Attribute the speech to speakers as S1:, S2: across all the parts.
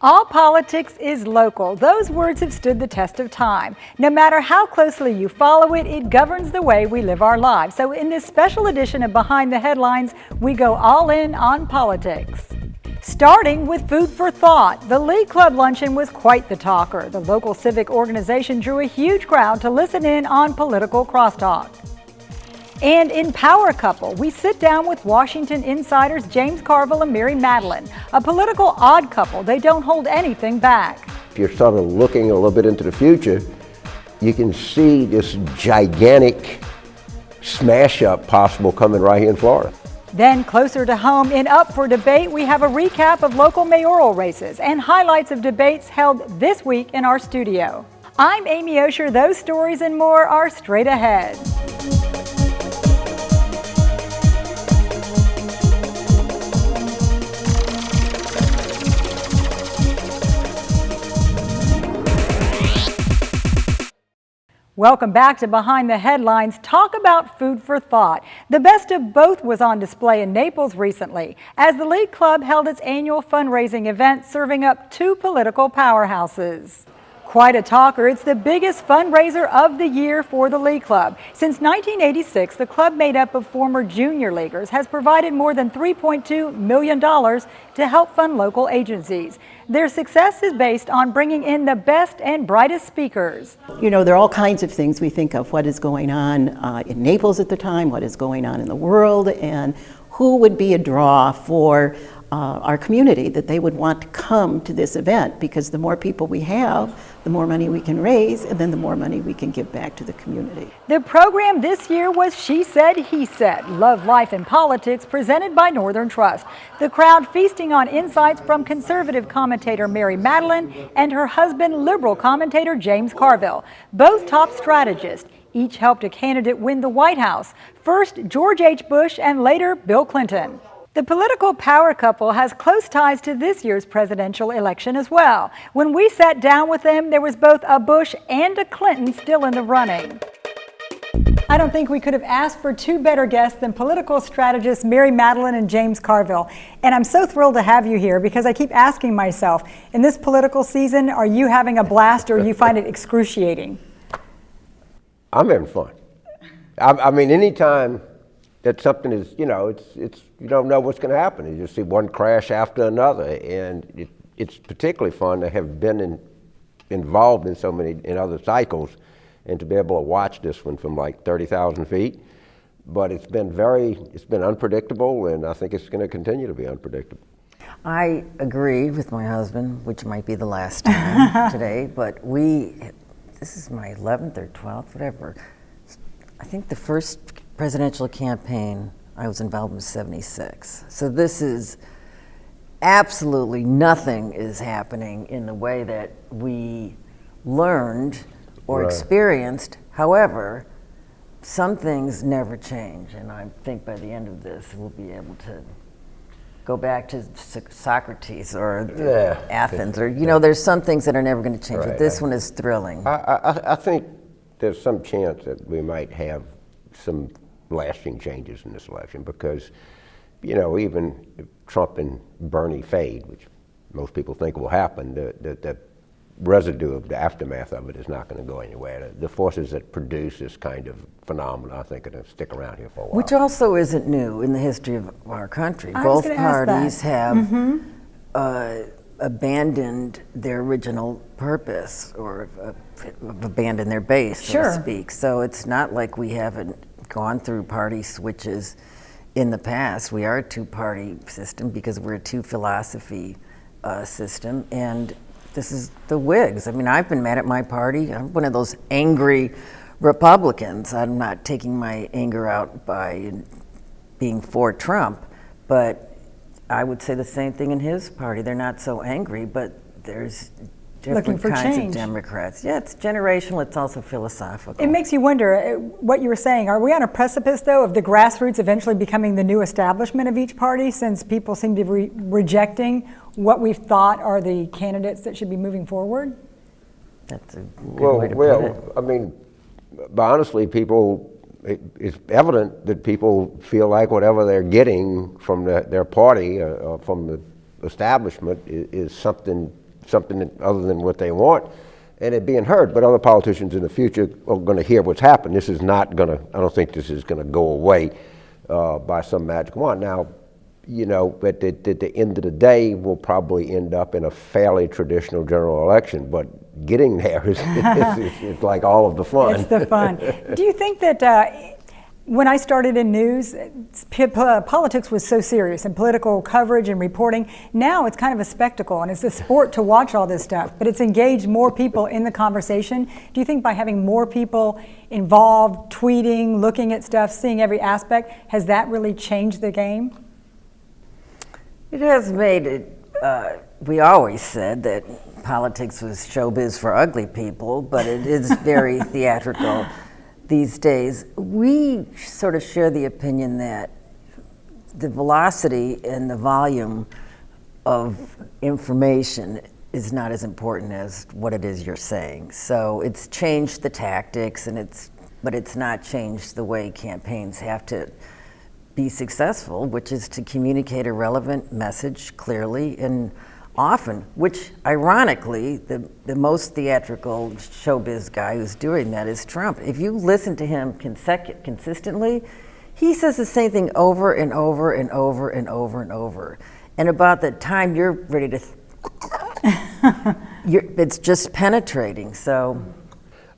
S1: All politics is local. Those words have stood the test of time. No matter how closely you follow it, it governs the way we live our lives. So in this special edition of Behind the Headlines, we go all in on politics. Starting with food for thought, the League Club luncheon was quite the talker. The local civic organization drew a huge crowd to listen in on political crosstalk. And in Power Couple, we sit down with Washington insiders James Carville and Mary Matalin, a political odd couple. They don't hold anything back.
S2: If you're sort of looking a little bit into the future, you can see this gigantic smash-up possible coming right here in Florida.
S1: Then closer to home in Up for Debate, we have a recap of local mayoral races and highlights of debates held this week in our studio. I'm Amy Osher. Those stories and more are straight ahead. Welcome back to Behind the Headlines. Talk about food for thought. The best of both was on display in Naples recently as the League Club held its annual fundraising event serving up two political powerhouses. Quite a talker. It's the biggest fundraiser of the year for the League Club. Since 1986, the club, made up of former junior leaguers, has provided more than $3.2 million to help fund local agencies. Their success is based on bringing in the best and brightest speakers.
S3: You know, there are all kinds of things we think of. What is going on in Naples at the time, what is going on in the world, and who would be a draw for our community that they would want to come to this event, because the more people we have, the more money we can raise, and then the more money we can give back to the community.
S1: The program this year was She Said, He Said, Love, Life, and Politics, presented by Northern Trust. The crowd feasting on insights from conservative commentator Mary Matalin and her husband, liberal commentator James Carville, both top strategists. Each helped a candidate win the White House, first George H. Bush and later Bill Clinton. The political power couple has close ties to this year's presidential election as well. When we sat down with them, there was both a Bush and a Clinton still in the running. I don't think we could have asked for two better guests than political strategists Mary Matalin and James Carville. And I'm so thrilled to have you here because I keep asking myself, in this political season, are you having a blast or you find it excruciating?
S2: I'm having fun. I mean, anytime that something is, you know, it's you don't know what's going to happen. You just see one crash after another, and it's particularly fun to have been involved in so many in other cycles, and to be able to watch this one from like 30,000 feet. But it's been unpredictable, and I think it's going to continue to be unpredictable.
S4: I agree with my husband, which might be the last time today, but this is my 11th or 12th, whatever. I think the first presidential campaign I was involved in was 76. So this is absolutely nothing is happening in the way that we learned or experienced. However, some things never change, and I think by the end of this we'll be able to go back to Socrates or Athens, or you know, there's some things that are never going to change, but this one is thrilling.
S2: I think there's some chance that we might have some lasting changes in this election, because, you know, even if Trump and Bernie fade, which most people think will happen, the residue of the aftermath of it is not going to go anywhere. The forces that produce this kind of phenomenon, I think, are going to stick around here for a while.
S4: Which also isn't new in the history of our country. Both parties have abandoned their original purpose, or abandoned their base, so to speak. So it's not like we haven't gone through party switches in the past. We are a two-party system because we're a two-philosophy system, and this is the Whigs. I mean, I've been mad at my party. I'm one of those angry Republicans. I'm not taking my anger out by being for Trump, but I would say the same thing in his party. They're not so angry, but there's different kinds of Democrats. Yeah, it's generational, it's also philosophical.
S1: It makes you wonder, what you were saying, are we on a precipice, though, of the grassroots eventually becoming the new establishment of each party, since people seem to be rejecting what we've thought are the candidates that should be moving forward?
S4: That's a good way to put it.
S2: I mean, but honestly, it's evident that people feel like whatever they're getting from their party or from the establishment is something something other than what they want, and it being heard. But other politicians in the future are going to hear what's happened. This is not going to, I don't think this is going to go away by some magic wand. Now, you know, at the end of the day, we'll probably end up in a fairly traditional general election, but getting there is it's like all of the fun.
S1: It's the fun. Do you think that when I started in news, politics was so serious, and political coverage and reporting? Now it's kind of a spectacle, and it's a sport to watch all this stuff, but it's engaged more people in the conversation. Do you think by having more people involved, tweeting, looking at stuff, seeing every aspect, has that really changed the game?
S4: It has made it, we always said that politics was showbiz for ugly people, but it is very theatrical these days. We sort of share the opinion that the velocity and the volume of information is not as important as what it is you're saying. So it's changed the tactics, but it's not changed the way campaigns have to be successful, which is to communicate a relevant message clearly and often, which ironically, the most theatrical showbiz guy who's doing that is Trump. If you listen to him consistently, he says the same thing over and over and over and over and over. And about the time you're ready to, it's just penetrating, so.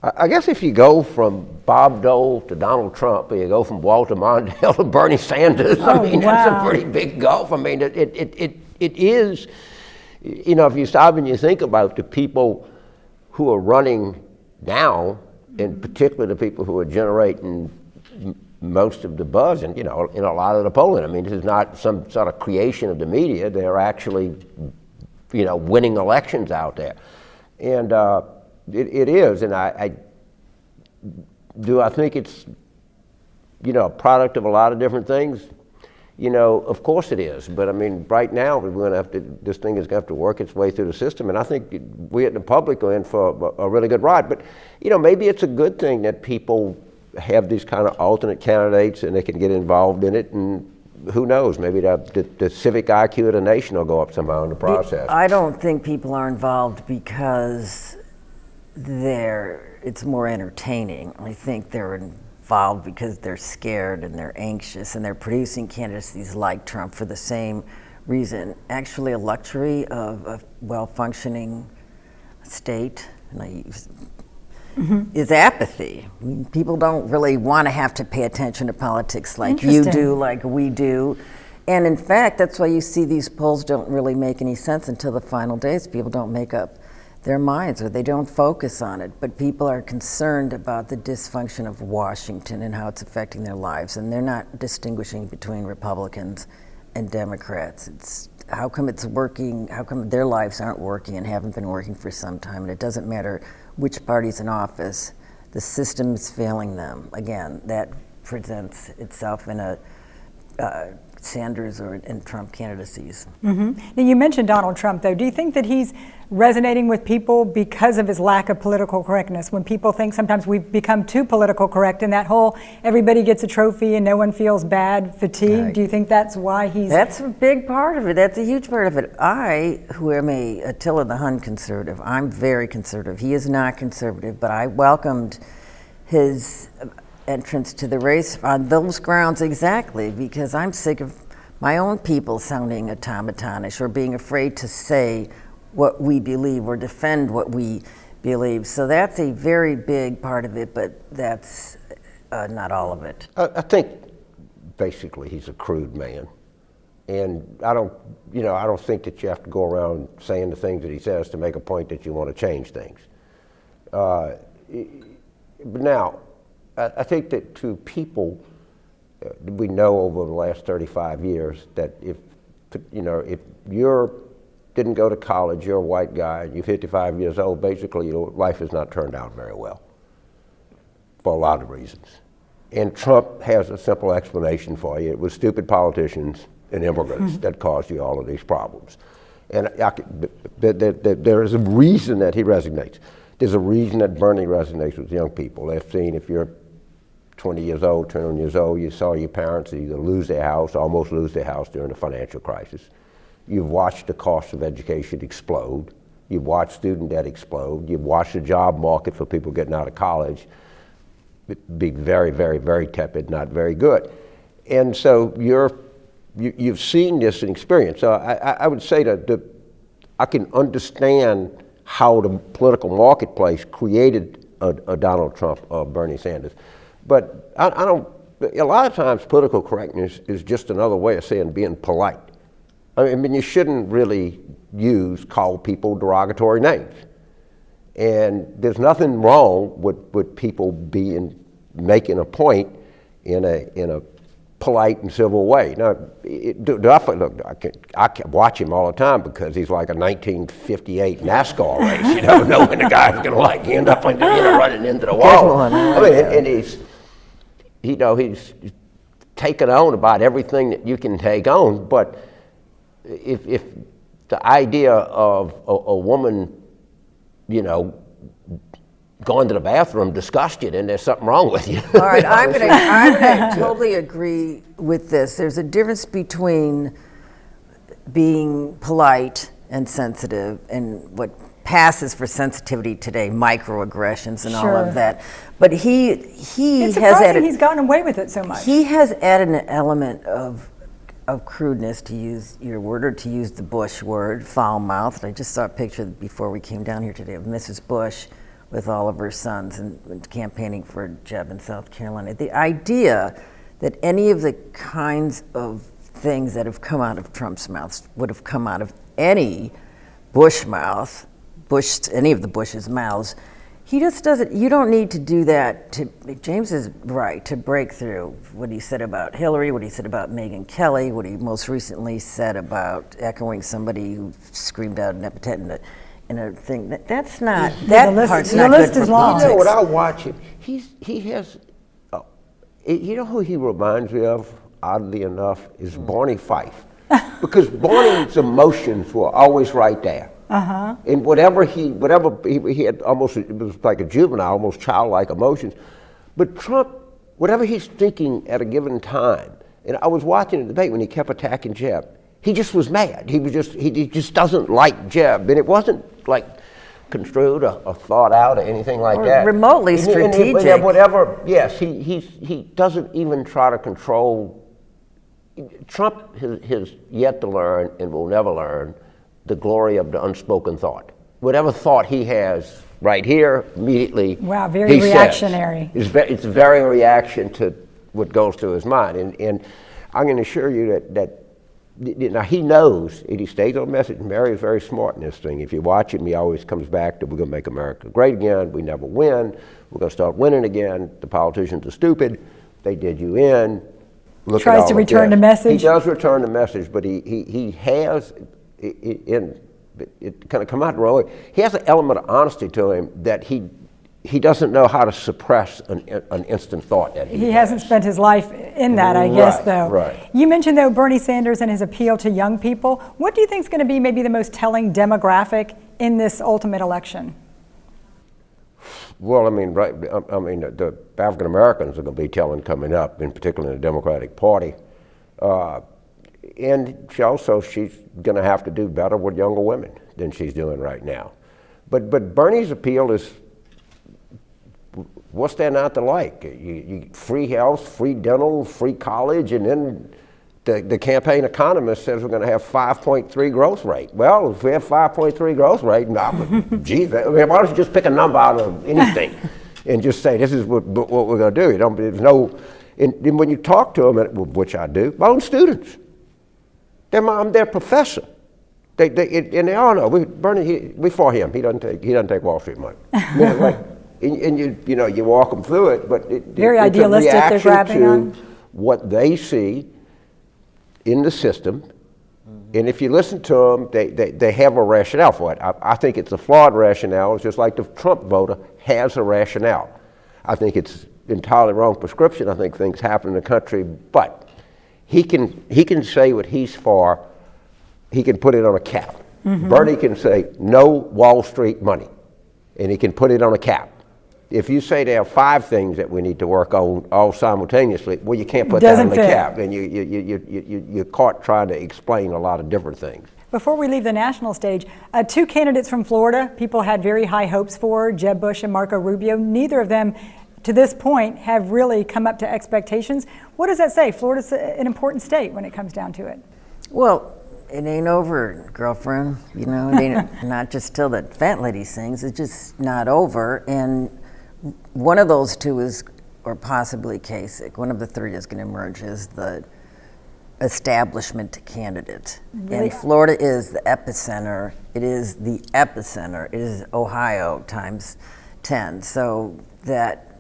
S2: I guess if you go from Bob Dole to Donald Trump, or you go from Walter Mondale to Bernie Sanders, I mean,
S1: wow.
S2: That's a pretty big gulf. I mean, it is, you know, if you stop and you think about the people who are running now, and particularly the people who are generating most of the buzz, and, you know, in a lot of the polling. I mean, this is not some sort of creation of the media. They're actually, you know, winning elections out there. And, it is, and I think it's, you know, a product of a lot of different things. You know, of course it is, but I mean, right now we're going to have to. This thing is going to have to work its way through the system, and I think we at the public are in for a really good ride. But you know, maybe it's a good thing that people have these kind of alternate candidates and they can get involved in it, and who knows? Maybe the civic IQ of the nation will go up somehow in the process.
S4: I don't think people are involved because it's more entertaining. I think they're involved because they're scared and they're anxious, and they're producing candidacies like Trump for the same reason. Actually, a luxury of a well-functioning state is apathy. I mean, people don't really want to have to pay attention to politics like you do, like we do. And in fact, that's why you see these polls don't really make any sense until the final days. People don't make up their minds, or they don't focus on it, but people are concerned about the dysfunction of Washington and how it's affecting their lives, and they're not distinguishing between Republicans and Democrats. It's how come it's working, how come their lives aren't working and haven't been working for some time, and it doesn't matter which party's in office, the system is failing them. Again, that presents itself in a Sanders and Trump candidacies.
S1: Mm-hmm. Now, you mentioned Donald Trump, though. Do you think that he's resonating with people because of his lack of political correctness? When people think sometimes we've become too political correct, and that whole everybody gets a trophy and no one feels bad fatigue,
S4: Right.
S1: Do you think that's why he's...
S4: That's a big part of it. That's a huge part of it. I, who am a Attila the Hun conservative, I'm very conservative. He is not conservative, but I welcomed his entrance to the race on those grounds exactly, because I'm sick of my own people sounding automatonish or being afraid to say what we believe or defend what we believe. So that's a very big part of it, but that's not all of it.
S2: I think basically he's a crude man, and I don't think that you have to go around saying the things that he says to make a point that you want to change things. But now, I think that to people, we know over the last 35 years that if you didn't go to college, you're a white guy, and you're 55 years old, basically your life has not turned out very well for a lot of reasons. And Trump has a simple explanation for you. It was stupid politicians and immigrants that caused you all of these problems. And there is a reason that he resonates. There's a reason that Bernie resonates with young people. They've seen, if you're 20 years old, 21 years old, you saw your parents either lose their house, almost lose their house during the financial crisis. You've watched the cost of education explode. You've watched student debt explode. You've watched the job market for people getting out of college be very, very, very tepid, not very good. And so you've seen this and experienced. So I would say that I can understand how the political marketplace created a Donald Trump or Bernie Sanders. But I don't, a lot of times political correctness is just another way of saying being polite. I mean, you shouldn't really call people derogatory names. And there's nothing wrong with people making a point in a polite and civil way. Now, look, I can watch him all the time because he's like a 1958 NASCAR race. You never know when the guy's going to end up running into the wall. I mean, and he's taken on about everything that you can take on. But if the idea of a woman, going to the bathroom disgusts you, then there's something wrong with you.
S4: All right, I'm gonna totally agree with this. There's a difference between being polite and sensitive and what passes for sensitivity today, microaggressions and all of that. But
S1: it's surprising he's gotten away with it so much.
S4: He has added an element of crudeness, to use your word, or to use the Bush word, foul-mouthed. I just saw a picture before we came down here today of Mrs. Bush with all of her sons and campaigning for a job in South Carolina. The idea that any of the kinds of things that have come out of Trump's mouth would have come out of any Bush mouth, any of the Bush's mouths, he just doesn't. You don't need to do that. James is right to break through what he said about Hillary, what he said about Megyn Kelly, what he most recently said about echoing somebody who screamed out an epithet in a thing. That's not. That part's not good for politics.
S2: When I watch him, he has. You know who he reminds me of? Oddly enough, is Barney Fife, because Barney's emotions were always right there. And whatever he had, almost, it was like a juvenile, almost childlike emotions. But Trump, whatever he's thinking at a given time, and I was watching the debate when he kept attacking Jeb, he just was mad. He just doesn't like Jeb, and it wasn't like construed or thought out or anything like that.
S4: Remotely strategic.
S2: And whatever, yes, he doesn't even try to control. Trump has yet to learn and will never learn the glory of the unspoken thought. Whatever thought he has right here, immediately.
S1: Wow, very reactionary.
S2: It's very a reaction to what goes through his mind. And I'm going to assure you that now he knows, and he stays on message. Mary is very smart in this thing. If you watch him, he always comes back to, we're going to make America great again. We never win. We're going to start winning again. The politicians are stupid. They did you in. Look
S1: Tries to return the message.
S2: He does return the message, but he has, it kind of come out the wrong way. He has an element of honesty to him that he doesn't know how to suppress an instant thought that he
S1: hasn't spent his life in that, I guess, though.
S2: Right.
S1: You mentioned, though, Bernie Sanders and his appeal to young people. What do you think is going to be maybe the most telling demographic in this ultimate election?
S2: Well, I mean, the African Americans are going to be telling coming up, in particular in the Democratic Party. And she's going to have to do better with younger women than she's doing right now. But Bernie's appeal is, what's there not to like? You free health, free dental, free college, and then the campaign economist says we're going to have 5.3 growth rate. Well, if we have 5.3 growth rate, geez, why don't you just pick a number out of anything and just say this is what we're going to do? There's no. And when you talk to them, which I do, my own students, I'm their professor. And they all know Bernie. We for him. He doesn't take Wall Street money. And you walk them through it, but
S1: very
S2: it's
S1: idealistic.
S2: A reaction
S1: they're grabbing
S2: to
S1: on
S2: what they see in the system, and if you listen to them, they have a rationale for it. I think it's a flawed rationale. It's just like the Trump voter has a rationale. I think it's entirely wrong prescription. I think things happen in the country, but he can say what he's for. He can put it on a cap. Bernie can say no Wall Street money, and he can put it on a cap. If you say there are 5 things that we need to work on all simultaneously, well, you can't put that on the cap, and you're caught trying to explain a lot of different things.
S1: Before we leave the national stage, two candidates from Florida, people had very high hopes for, Jeb Bush and Marco Rubio. Neither of them, to this point, have really come up to expectations. What does that say? Florida's an important state when it comes down to it.
S4: Well, it ain't over, girlfriend. You know, it ain't not just till that fat lady sings. It's just not over. And one of those two is, or possibly Kasich, one of the three is going to emerge as the establishment candidate.
S1: Really?
S4: And Florida is the epicenter. It is the epicenter. It is Ohio times 10. So that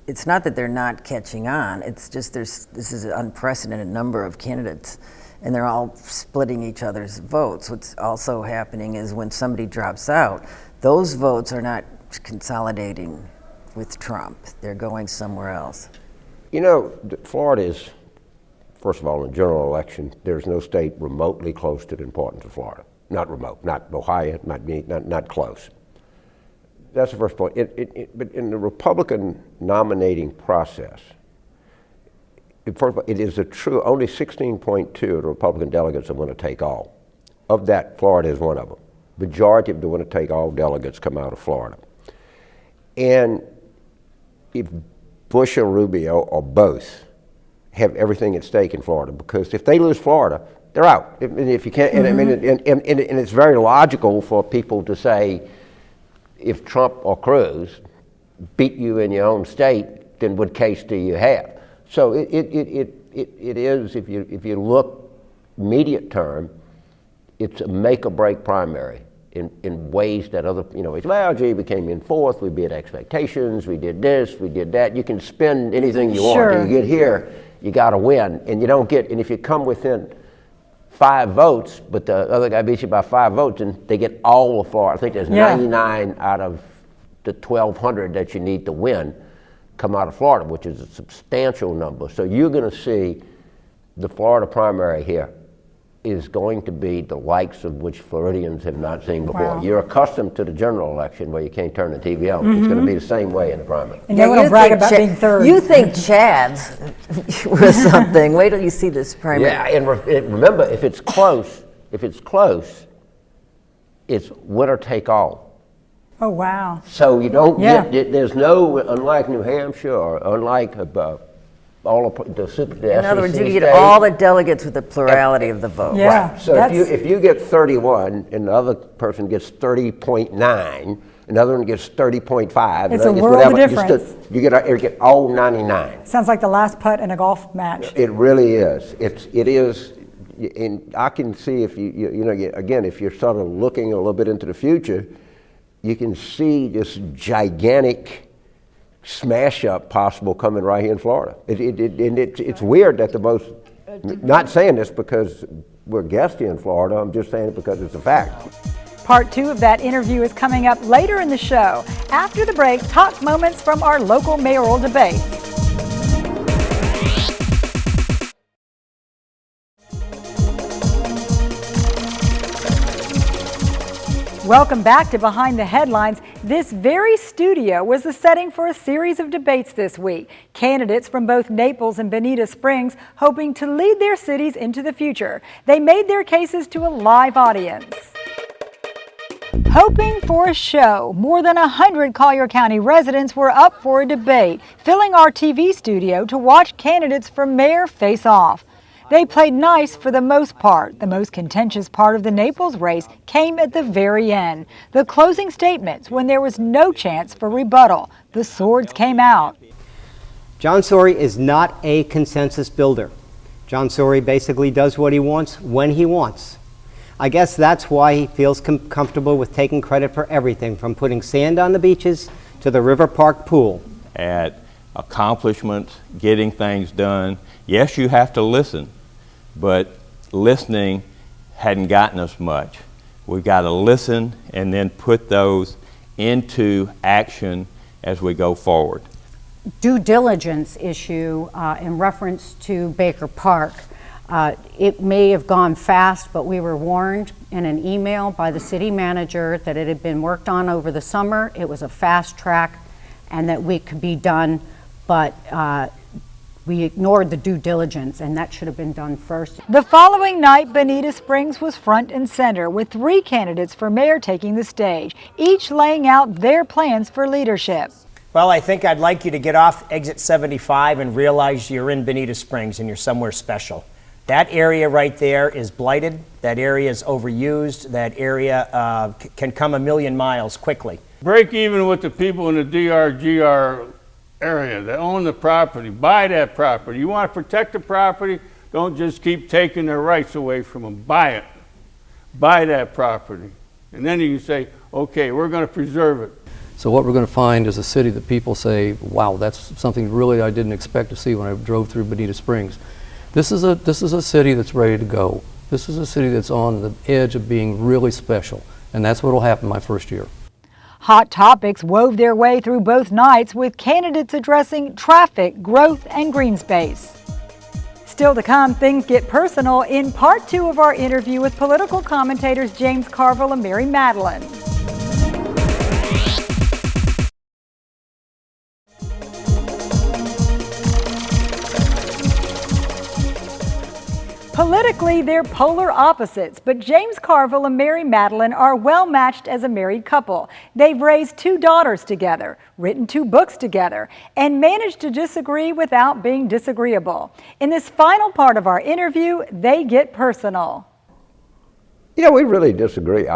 S4: it's not that they're not catching on. It's just this is an unprecedented number of candidates, and they're all splitting each other's votes. What's also happening is when somebody drops out, those votes are not consolidating with Trump. They're going somewhere else.
S2: You know, Florida is, first of all, in general election, there's no state remotely close to the importance of Florida. Not remote, not Ohio, not close. That's the first point. But in the Republican nominating process, first of all, it is a true, only 16.2 of the Republican delegates are going to take all. Of that, Florida is one of them. Majority of the winner take all delegates come out of Florida. And if Bush or Rubio or both have everything at stake in Florida, because if they lose Florida, they're out. If you can't, and I mean, and it's very logical for people to say, if Trump or Cruz beat you in your own state, then what case do you have? So it is, if you look immediate term, it's a make or break primary in ways that other, you know, it's, well, gee, we came in fourth, we beat expectations, we did this, we did that. You can spend anything you
S1: Sure.
S2: want. You get here, you got to win, and you don't get. And if you come within 5 votes, but the other guy beats you by 5 votes, and they get all of Florida. I think there's 99 out of the 1,200 that you need to win come out of Florida, which is a substantial number. So you're going to see the Florida primary here is going to be the likes of which Floridians have not seen before.
S1: Wow.
S2: You're accustomed to the general election where you can't turn the TV on. It's going to be the same way in the primary.
S1: And no one will brag about being third.
S4: You think Chad's was something. Wait till you see this primary.
S2: Yeah, and remember, if it's close, it's winner take all.
S1: Oh, wow.
S2: So you don't
S1: Yeah.
S2: get, there's no, unlike New Hampshire or unlike all of the
S4: In other words, you
S2: SEC
S4: get
S2: states.
S4: all the delegates with the plurality of the vote.
S1: Yeah.
S2: So if you get 31 and the other person gets 30.9, another one gets 30.5,
S1: It's
S2: another
S1: a
S2: gets
S1: world of
S2: whatever,
S1: difference.
S2: you get all 99.
S1: Sounds like the last putt in a golf match.
S2: It really is. It is, and I can see if you know, again, if you're sort of looking a little bit into the future, you can see this gigantic smash up possible coming right here in Florida. It's weird that the most, not saying this because we're guests here in Florida, I'm just saying it because it's a fact.
S1: Part 2 of that interview is coming up later in the show. After the break, talk moments from our local mayoral debate. Welcome back to Behind the Headlines. This very studio was the setting for a series of debates this week. Candidates from both Naples and Bonita Springs hoping to lead their cities into the future. They made their cases to a live audience. Hoping for a show, more than 100 Collier County residents were up for a debate, filling our TV studio to watch candidates for mayor face off. They played nice for the most part. The most contentious part of the Naples race came at the very end. The closing statements when there was no chance for rebuttal. The swords came out.
S5: John Sorey is not a consensus builder. John Sorey basically does what he wants when he wants. I guess that's why he feels comfortable with taking credit for everything from putting sand on the beaches to the River Park pool.
S6: At accomplishments, getting things done, yes, you have to listen. But listening hadn't gotten us much. We've got to listen and then put those into action as we go forward.
S7: Due diligence issue in reference to Baker Park. It may have gone fast, but we were warned in an email by the city manager that it had been worked on over the summer. It was a fast track and that we could be done, but we ignored the due diligence, and that should have been done first.
S1: The following night, Bonita Springs was front and center, with 3 candidates for mayor taking the stage, each laying out their plans for leadership.
S8: Well, I think I'd like you to get off exit 75 and realize you're in Bonita Springs and you're somewhere special. That area right there is blighted. That area is overused. That area can come 1,000,000 miles quickly.
S9: Break even with the people in the DRGR area that own the property. Buy that property. You want to protect the property, don't just keep taking their rights away from them. Buy it. Buy that property. And then you can say, okay, we're going to preserve it.
S10: So what we're going to find is a city that people say, wow, that's something really I didn't expect to see when I drove through Bonita Springs. This is a city that's ready to go. This is a city that's on the edge of being really special, and that's what will happen my first year.
S1: Hot topics wove their way through both nights, with candidates addressing traffic, growth, and green space. Still to come, things get personal in part 2 of our interview with political commentators James Carville and Mary Matalin. Politically, they're polar opposites, but James Carville and Mary Matalin are well matched as a married couple. They've raised 2 daughters together, written 2 books together, and managed to disagree without being disagreeable. In this final part of our interview, they get personal.
S2: You know, we really disagree.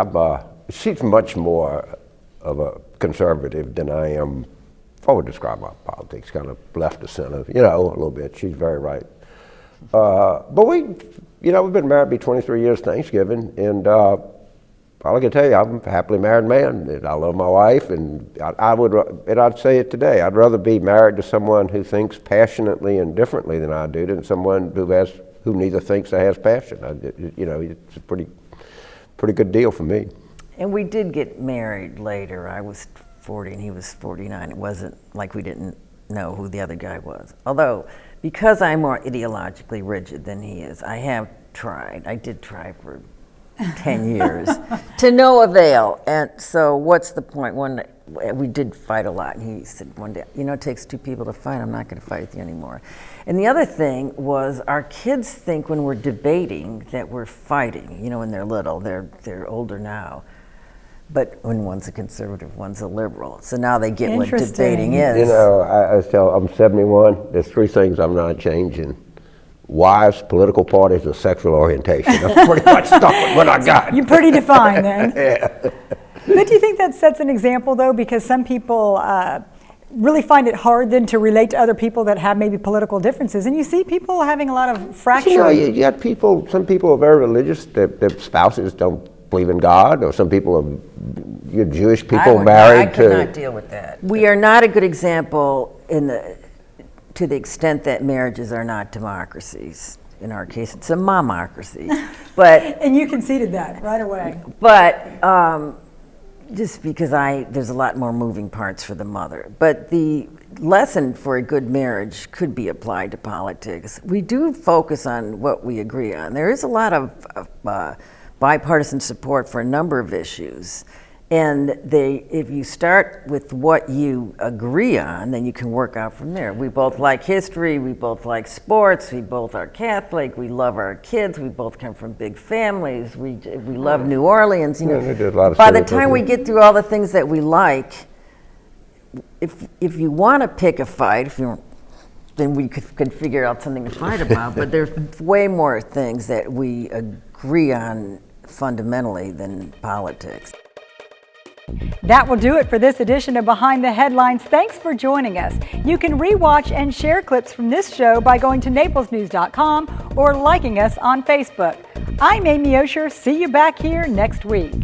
S2: She's much more of a conservative than I am. If I would describe my politics, kind of left of center, you know, a little bit. She's very right. But we've been married, be 23 years Thanksgiving, and all I can tell you, I'm a happily married man, and I love my wife, and I'd say it today, I'd rather be married to someone who thinks passionately and differently than I do than someone who neither thinks or has passion. It's a pretty good deal for me.
S4: And we did get married later. I was 40 and he was 49. It wasn't like we didn't know who the other guy was. Although, because I'm more ideologically rigid than he is, I did try for 10 years to no avail. And so what's the point? We did fight a lot, and he said one day, it takes 2 people to fight, I'm not going to fight with you anymore. And the other thing was, our kids think when we're debating that we're fighting, when they're little. They're older now. But when one's a conservative, one's a liberal. So now they get what debating is.
S2: I'm 71. There's 3 things I'm not changing. Wives, political parties, or sexual orientation. I'm pretty much stuck with what I got.
S1: You're pretty defined then.
S2: Yeah.
S1: But do you think that sets an example, though? Because some people really find it hard then to relate to other people that have maybe political differences. And you see people having a lot of fracture.
S2: You got some people are very religious. Their spouses don't believe in God, or some people are Jewish people married to.
S4: I could not deal with that. We are not a good example to the extent that marriages are not democracies. In our case, it's a momocracy. But
S1: and you conceded that right away.
S4: But just because there's a lot more moving parts for the mother. But the lesson for a good marriage could be applied to politics. We do focus on what we agree on. There is a lot of bipartisan support for a number of issues. And if you start with what you agree on, then you can work out from there. We both like history, we both like sports, we both are Catholic, we love our kids, we both come from big families, we love New Orleans. By the time we get through all the things that we like, if you want to pick a fight, then we could figure out something to fight about. But there's way more things that we agree on fundamentally than politics.
S1: That will do it for this edition of Behind the Headlines. Thanks for joining us. You can rewatch and share clips from this show by going to naplesnews.com or liking us on Facebook. I'm Amy Osher. See you back here next week.